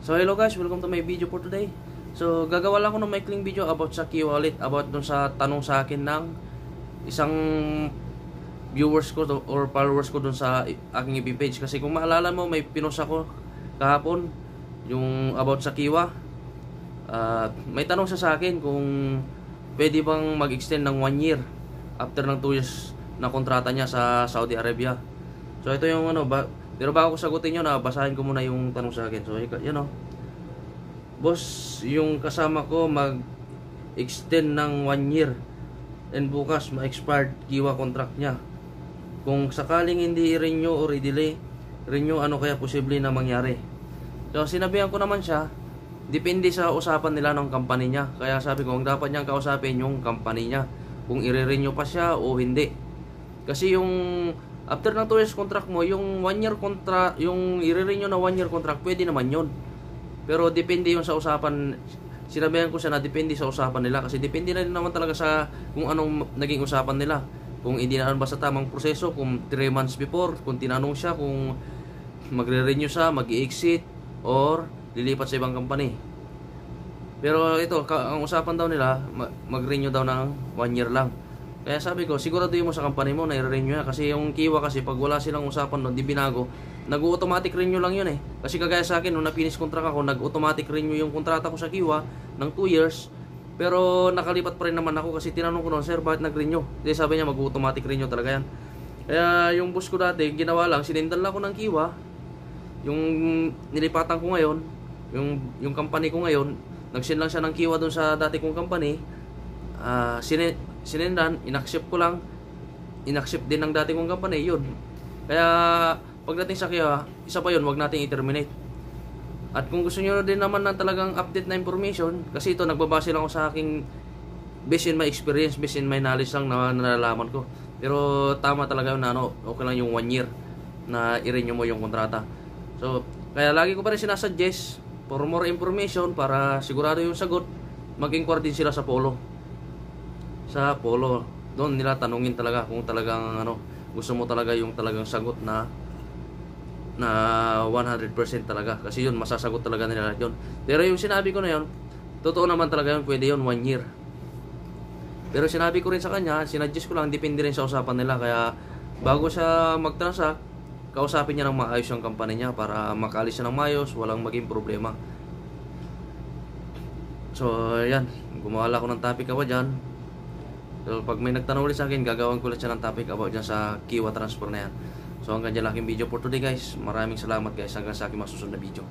So hello guys, welcome to my video for today. So gagawa lang ako ng maikling video about sa Kiwa, about dun sa tanong sa akin ng isang viewers ko or followers ko dun sa aking FB page. Kasi kung maalala mo, may pinost ako kahapon yung about sa Kiwa. May tanong siya sa akin kung pwede bang mag-extend ng 1 year after ng 2 years na kontrata niya sa Saudi Arabia. So ito yung pero bago ko sagutin yun, basahin ko muna yung tanong sa akin. So boss, yung kasama ko mag-extend ng 1 year and bukas ma-expired Kiwa contract niya. Kung sakaling hindi i-renew or i-delay renew, ano kaya posible na mangyari? So sinabihan ko naman siya, depende sa usapan nila ng company niya. Kaya sabi ko, ang dapat niyang kausapin yung company niya kung i-renew pa siya o hindi. Kasi yung after ng 2 years contract mo, yung 1 year contract, yung i-renew na 1 year contract, pwede naman yun. Pero depende yun sa usapan. Sinabihan ko siya na depende sa usapan nila. Kasi depende na rin naman talaga sa kung anong naging usapan nila. Kung hindi na ba sa tamang proseso, kung 3 months before, kung tinanong siya kung magre-renew siya, mag-i-exit, or lilipat sa ibang company. Pero ito, ang usapan daw nila, mag-renew daw ng 1 year lang. Kaya sabi ko, siguraduhin mo sa company mo na i-renew na. Kasi yung Kiwa kasi, pag wala silang usapan doon, di binago, nag-automatic renew lang yun eh. Kasi kagaya sa akin, nung na-finish contract ako, nag-automatic renew yung kontrata ko sa Kiwa ng 2 years. Pero nakalipat pa rin naman ako kasi tinanong ko noon, sir, bakit nag-renew? Kasi sabi niya, mag-automatic renew talaga yan. Kaya yung boss ko dati, ginawa lang, sinendal ako ng Kiwa. Yung nilipatan ko ngayon, yung company ko ngayon, nag-send lang siya ng Kiwa doon sa dati kong company. Sinendan, inaccept ko lang, inaccept din ng dati kong company, yun. Kaya pagdating sa Kiwa, isa pa yun, wag nating i-terminate. At kung gusto nyo din naman ng talagang update na information, kasi ito, nagbabase lang ako sa aking based in my experience, based in my knowledge lang na nalalaman ko. Pero tama talaga yun na okay lang yung 1 year na i-renew mo yung kontrata. So, kaya lagi ko pa rin sinasuggest for more information para sigurado yung sagot, mag-inquire din sila sa Polo. Sa Polo, doon nila tanungin talaga kung talagang gusto mo talaga yung talagang sagot na 100% talaga. Kasi yun, masasagot talaga nila yun. Pero yung sinabi ko na yun, totoo naman talaga yun, pwede yun 1 year. Pero sinabi ko rin sa kanya, sinuggest ko lang, depende rin sa usapan nila. Kaya bago siya mag-transact, kausapin niya ng maayos yung company niya para makaalis siya ng maayos, walang maging problema. So yan, gumawa ako ng topic ako dyan. So pag may nagtanong ulit sa akin, gagawin ko ulit siya ng topic about dyan sa Kiwa transfer na yan. So hanggang dyan lang aking video for today guys. Maraming salamat guys, hanggang sa aking masusunod na video.